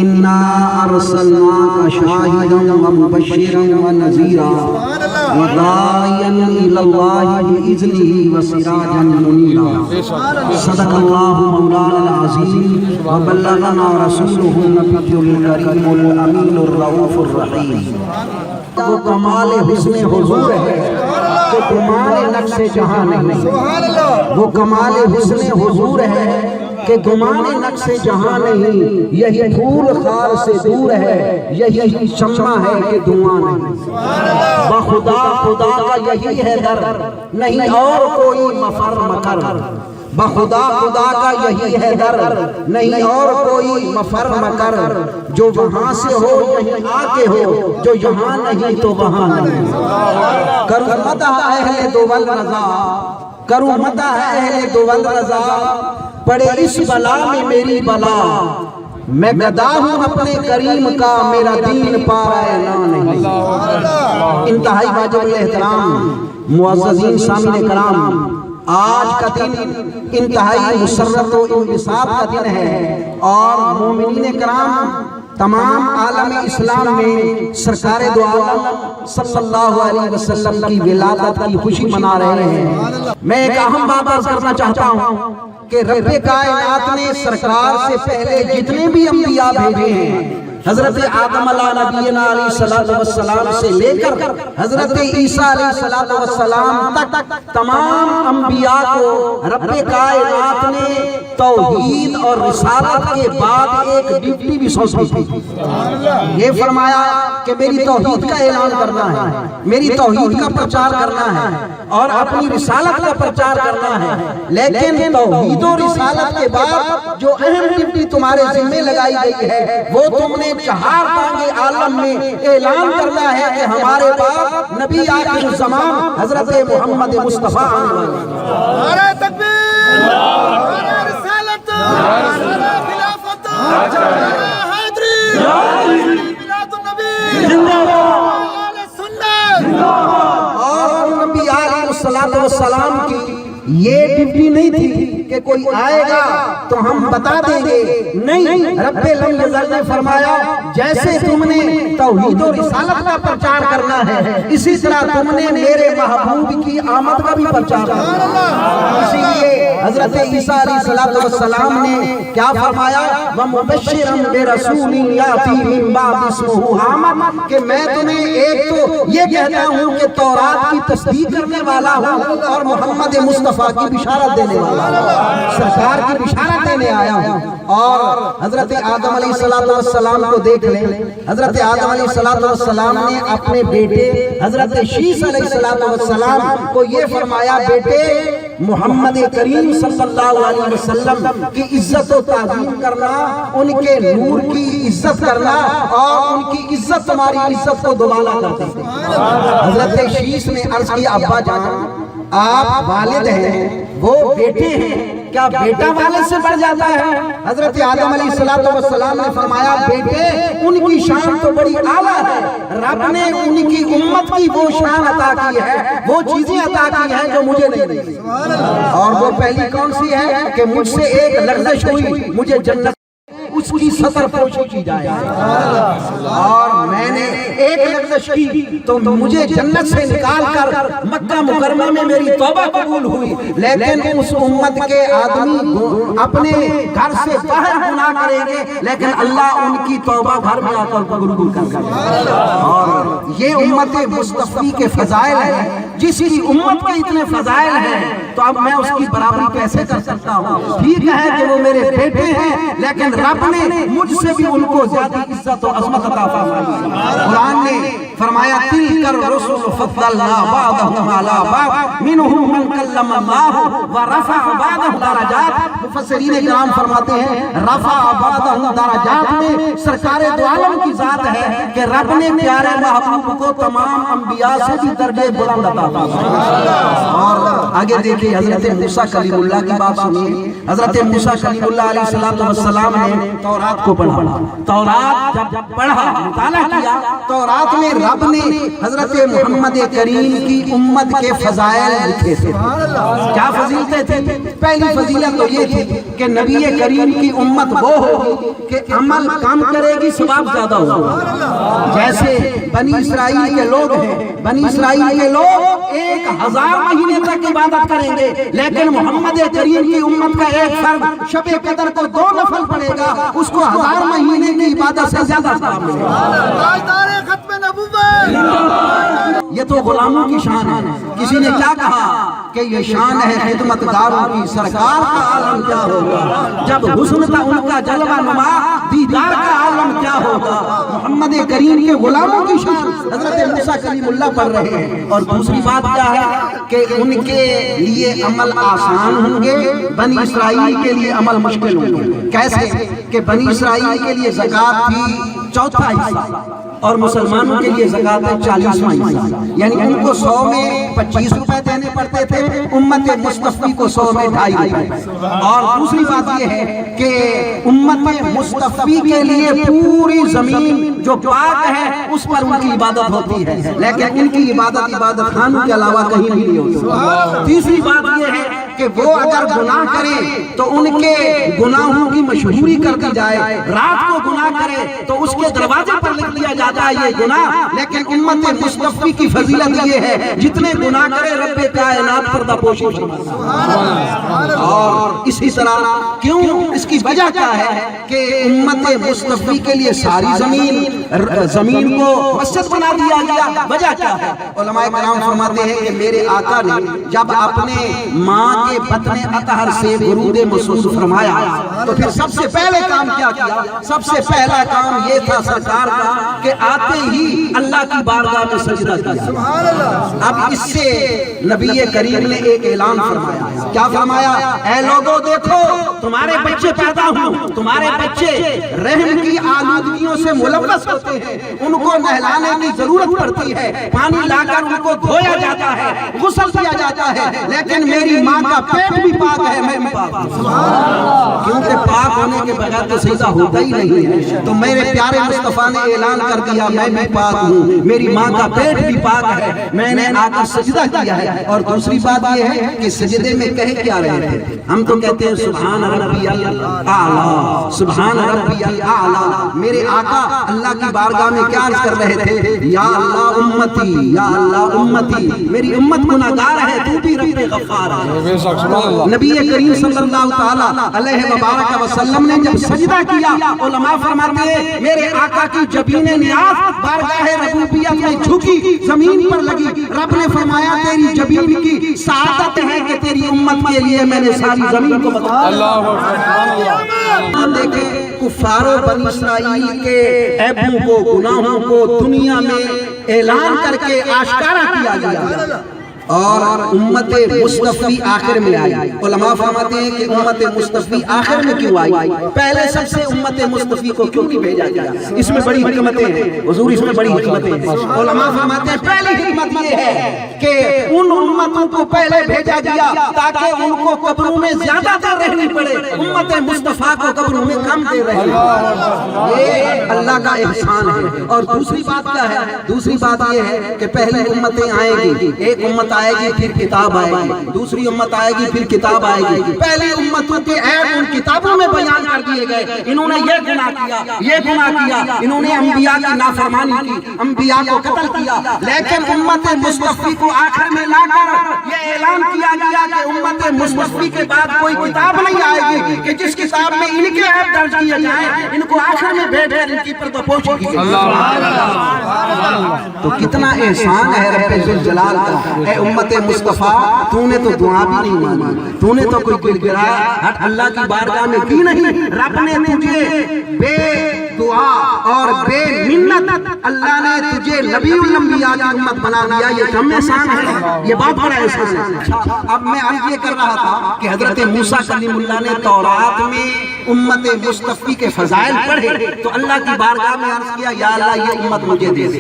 انا ارسلناک شاہدا ومبشرا ونذیرا وداعیا الی اللہ باذنہ وسراجا منیرا صدق اللہ مولانا العظیم وبلغنا رسولہ النبی الکریم الامین الرؤوف الرحیم۔ وہ کمال حسن حضور ہے کہ گمان نقش جہاں نہیں، وہ کمال حسن حضور ہے کہ گمان نقش جہاں نہیں، یہی پھول خار سے دور ہے، یہی شمع ہے کہ دھواں نہیں۔ بخدا خدا کا یہی ہے در، نہیں اور کوئی مفر مکر، بخدا خدا کا یہی ہے در، نہیں اور کوئی مفر مکر، جو وہاں سے ہو یہیں آ کے ہو، جو یہاں نہیں تو وہاں نہیں۔ کروں مدح اہل دول رضا، کروں مدح اہل دول رضا، پڑے اس بلا میں میری بلا، میں گدا ہوں اپنے کریم کا، میرا دین پارا نہیں۔ انتہائی واجب الاحترام معززین سامعین کرام، آج کا دن انتہائی مسرت و انبساط کا دن ہے، اور مومنین کرام تمام عالم اسلام میں سرکار دو عالم صلی اللہ علیہ وسلم کی ولادت کی خوشی منا رہے ہیں۔ میں ایک اہم بات عرض کرنا چاہتا ہوں کہ رب کائنات نے سرکار سے پہلے جتنے بھی انبیاء بھیجے ہیں، حضرت آدم علیہ نبینا علیہ السلام سے لے کر حضرت عیسیٰ علیہ السلام تک تمام انبیاء کو رب کائنات نے توحید اور رسالت کے بعد ایک ڈیوٹی بھی سونپی تھی۔ یہ فرمایا کہ میری توحید کا اعلان کرنا ہے، میری توحید کا پرچار کرنا ہے، اور اپنی رسالت کا پرچار کرنا ہے، لیکن توحید و رسالت کے بعد جو اہم ڈیوٹی تمہارے ذمہ لگائی گئی ہے، وہ تم نے چہار پانگے عالم میں اعلان کرنا ہے کہ ہمارے پاس نبی آخر الزمان حضرت محمد مصطفیٰ آنے والے ہیں۔ نعرہ تکبیر، نعرہ رسالت، نعرہ خلافت، نعرہ حیدری، میلاد النبی، اہل سنت۔ اور نبی علیہ السلام کی یہ ڈیوٹی نہیں تھی کہ کوئی آئے گا تو ہم بتا دیں گے، نہیں، رب لم یزل نے فرمایا جیسے تم نے توحید و رسالت کا پرچار کرنا ہے، اسی طرح تم نے میرے محبوب کی آمد کا بھی پرچار کرنا ہے۔ اسی لیے حضرت عیسیٰ علیہ السلام نے کیا فرمایا؟ وَمُبَشِّرًا بِرَسُولٍ يَأْتِي مِن بَعْدِهِ اسْمُهُ أَحْمَدُ، کہ میں تمہیں ایک تو یہ کہتا ہوں کہ تورات کی تصدیق کرنے والا ہوں، اور محمد مصطفیٰ کی بشارت دینے والا ہوں، سرکار کی بشارت دینے آیا ہوں۔ اور حضرت آدم علیہ السلام کو دیکھ لیں، حضرت آدم علیہ السلام نے اپنے بیٹے حضرت شیس علیہ السلام کو یہ فرمایا، بیٹے محمد کریم صلی اللہ علیہ وسلم کی عزت و تعظیم کرنا، ان کے نور کی عزت کرنا، اور ان کی عزت تمہاری عزت کو دوبالا کرتے تھے۔ حضرت شیس نے عرض کیا، ابا جان آپ والد ہیں، وہ بیٹے ہیں، کیا بیٹا والد سے بڑھ جاتا ہے؟ حضرت آدم علیہ السلام نے فرمایا، بیٹے ان کی شان تو بڑی اعلیٰ ہے، رب نے ان کی امت کی وہ شان عطا کی ہے، وہ چیزیں عطا کی ہیں جو مجھے نہیں دی۔ اور وہ پہلی کون سی ہے کہ مجھ سے ایک لغزش ہوئی، مجھے جنت اس کی سطر پوشی کی جائے، اور میں نے ایک لغزش کی تو مجھے جنت سے نکال کر مکہ مکرمہ میں میری توبہ قبول ہوئی، لیکن اس امت کے آدمی اپنے گھر سے باہر گناہ کریں گے، لیکن اللہ ان کی توبہ گھر میں آ کر قبول کر گا۔ اور یہ امت مصطفی کے فضائل ہیں، جس کی امت کے اتنے فضائل ہیں تو اب میں اس کی برابری کیسے کر سکتا ہوں؟ ٹھیک ہے کہ وہ میرے بیٹے ہیں، لیکن رب نے مجھ سے بھی ان کو زیادہ عزت و عظمت عطا فرمائی۔ قرآن نے فرمایا، تِلْكَ الرُّسُلُ فَضَّلْنَا بَعْضَهُمْ عَلَىٰ بَعْضٍ مِّنْهُم مَّن كَلَّمَ اللَّهُ وَرَفَعَ بَعْضَهُمْ دَرَجَاتٍ۔ مفسرین کرام فرماتے ہیں، رفع بعضهم درجات میں سرکار دو عالم کی ذات ہے کہ رب نے پیارے محبوب کو تمام انبیاء سے بھی درجے بلند عطا فرمائے۔ اور آگے دیکھیں، حضرت موسیٰ کلیم اللہ کی بات سنیے۔ حضرت موسیٰ کلیم اللہ علیہ السلام نے تورات کو پڑھا، تورات جب پڑھا، مطالعہ کیا، تورات میں رب نے حضرت حضرت محمد کریم کی امت کے فضائل لکھے تھے. کیا فضیلتیں تھیں؟ پہلی فضیلت تو یہ تھی کہ نبی کریم کی امت وہ ہوگی کہ عمل کم کرے گی، ثواب زیادہ ہوگا. جیسے بنی اسرائیل کے لوگ ہیں، بنی اسرائیل کے لوگ 1000 مہینے تک عبادت کریں گے، لیکن محمد کریم کی امت کا ایک فرد شب قدر کو 2 نفل پڑے گا، اس کو 1000 مہینے کی عبادت سے زیادہ ثواب ملے گا. تاجدار ختم نبوت. یہ تو غلاموں کی شان ہے. کسی نے کیا کہا کہ یہ شان ہے خدمت گاروں کی، سرکار کا عالم کیا ہوگا جب حسن تھا ان کا جلوہ نما، دیدار کا عالم کیا ہوگا. محمد کریم کے غلاموں کی شان حضرت موسیٰ کلیم اللہ پڑھ رہے ہیں. اور دوسری بات کیا ہے کہ ان کے لیے عمل آسان ہوں گے، بنی اسرائیل کے لیے عمل مشکل ہوں گے. کیسے کہ بنی اسرائیل کے لیے زکوٰۃ تھی 4واں حصہ اور مسلمانوں کے لیے زکوٰۃ ہے 40واں حصہ، یعنی ان کو 100 میں 25 روپے دینے پڑتے تھے، امت مصطفی کو 100 میں 2.5 روپے. اور دوسری بات یہ ہے کہ امت مصطفی کے لیے پوری زمین جو پاک ہے اس پر ان کی عبادت ہوتی ہے، لیکن ان کی عبادت خانوں کے علاوہ کہیں بھی نہیں ہوتی. تیسری بات یہ ہے کہ وہ اگر گناہ کریں تو ان کے گناہوں کی مشہوری کر دی جائے. رات کو گناہ کرے تو اس کے دروازے پر لکھ دیا جاتا ہے یہ گناہ. لیکن امت مصطفی کی فضیلت یہ ہے جتنے گناہ کرے رب کائنات پردہ پوشی فرماتا. اور اسی طرح کیوں، اس کی وجہ کیا ہے کہ امت مصطفی کے لیے ساری زمین کو مسجد بنا دیا گیا. وجہ کیا ہے؟ علماء کرام فرماتے ہیں کہ میرے آقا نے جب اپنے ماں کے بطن اطہر سے ورود مسعود فرمایا تو پھر سب سے پہلے کام کیا کیا؟ سب سے پہلا کام یہ تھا سرکار کا کہ آتے ہی اللہ کی بارگاہ میں سجدہ کیا. اب اس سے نبی کریم نے ایک اعلان فرمایا. کیا فرمایا؟ اے لوگوں دیکھو، تمہارے بچے پیدا ہوں، تمہارے بچے رحم کی آلودگیوں سے ملوث ہوتے ہیں، ان کو نہلانے کی ضرورت پڑتی ہے، پانی لا کر ان کو دھویا جاتا ہے، غسل کیا جاتا ہے، لیکن میری ماں کا پیٹ بھی پاک ہے، میں بھی پاک ہوں. کیونکہ پاک ہونے کے بغیر تو سجدہ ہوتا ہی نہیں ہے. تو میرے پیارے مصطفیٰ نے اعلان کر دیا میں بھی پاک ہوں، میری ماں کا پیٹ بھی پاک ہے، میں نے آ کر سجدہ کیا ہے. اور دوسری بات یہ ہے کہ سجدے میں کہہ کیا رہے تھے؟ ہم تو کہتے ہیں سبحان ربی الاعلیٰ، سبحان ربی الاعلیٰ. میرے آقا اللہ کی بارگاہ میں کیا عرض کر رہے تھے؟ یا اللہ امتی، یا اللہ امتی، میری امت گناہگار ہے، تو بھی رب غفار ہے. نبی کریم صلی اللہ تعالی علیہ وبارک وسلم نے جب سجدہ کیا، علماء فرماتے ہیں میرے آقا کی جبین نیاز بارگاہ ربوبیت میں جھکی، زمین پر لگی. رب نے فرمایا تیری جبین کی سعادت ہے کہ تیری امت کے لیے میں نے ساری زمین کو بتا. اللہ دیکھیں کفار و بنی اسرائیل کے عیبوں کو، گناہوں کو دنیا میں اعلان کر کے آشکارا کیا گیا اور امت مصطفی آخر میں آئی. علماء فرماتے ہیں کہ امت مصطفی آخر میں کیوں آئی؟ پہلے سب سے امت مصطفی کو کیوں نہیں بھیجا گیا؟ اس میں بڑی حکمتیں ہیں حضور، اس میں بڑی حکمتیں ہیں. علماء فرماتے ہیں پہلی حکمت یہ ہے کہ ان امتوں کو پہلے بھیجا گیا تاکہ ان کو قبروں میں زیادہ دیر رہنی پڑے، امت مصطفیٰ کو قبروں میں کم دیر رہنی پڑے. یہ اللہ کا احسان ہے. اور دوسری بات کیا ہے؟ دوسری بات یہ ہے کہ پہلی امتیں آئیں گی، ایک امت آئے گی پھر کتاب آئے گی، دوسری امت آئے گی پھر کتاب آئے گی. پہلی امتوں کے عیب ان کتابوں میں بیان کر دیے گئے. انہوں نے یہ گناہ کیا، یہ گناہ کیا، انہوں نے انبیاء کی نافرمانی کی، انبیاء کو قتل کیا. لیکن امت مصطفی کو آخر میں لا کر یہ اعلان کیا گیا کہ امت مصطفی کے بعد کوئی کتاب نہیں آئے گی کہ جس کتاب میں ان کے عیب درج کیے جائیں. ان کو آخر میں بھیج کر ان کی پردہ پوشی کی. تو کتنا احسان ہے رب ذوالجلال کا. اے امت مصطفیٰ، تو نے تو دعا بھی نہیں مانی، تو نے تو کوئی گڑگڑایا اللہ کی بارگاہ میں کی نہیں. رب نے تجھے بے دعا اور بے منت اللہ نے تجھے نبی الانبیاء کی امت بنا دیا. یہ کم احسان ہے، یہ بہت بڑا احسان ہے. اب میں عرض یہ کر رہا تھا کہ حضرت موسیٰ کلیم اللہ نے تورات میں امت مصطفی کے فضائل پڑھے تو اللہ کی بارگاہ میں عرض کیا یا اللہ یہ امت مجھے دے دے.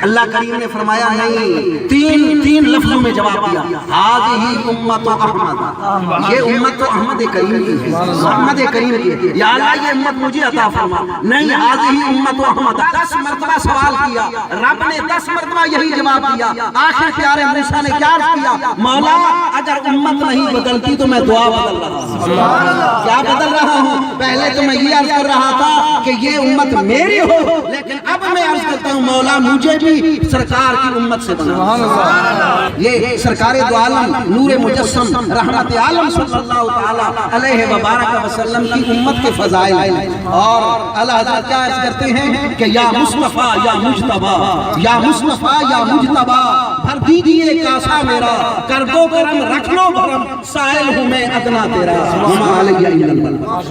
اللہ کریم نے فرمایا نہیں، تین لفظوں میں جواب دیا، هذه امت احمد، یہ امت تو احمد کریم کی ہے، احمد کریم کی ہے. یا اللہ یہ امت مجھے عطا فرما. نہیں، هذه امت احمد. 10 مرتبہ سوال کیا، رب نے 10 مرتبہ یہی جواب دیا. آخر پیارے موسیٰ نے کیا عرض کیا، مولا اگر امت نہیں بدلتی تو میں دعا بدل رہا ہوں. کیا بدل رہا ہوں؟ پہلے تو میں یہ عرض کر رہا تھا کہ یہ امت میری ہو، لیکن اب میں عرض کرتا ہوں مولا مجھے بھی سرکار کی امت سے بنا. یہ سرکار دو عالم نور مجسم رحمت عالم صلی اللہ تعالی علیہ وبارک وسلم کی امت کے فضائل ہیں. اور اللہ حضرت کیا عرض کرتے ہیں کہ یا مصطفیٰ یا مجتبیٰ، یا مصطفیٰ یا مجتبیٰ، بھر دیجئے کاسا میرا، کر دو کرم رکھ لو بھرم، سائل ہوں میں ادنا تیرا، وما علیہ الا البلاغ.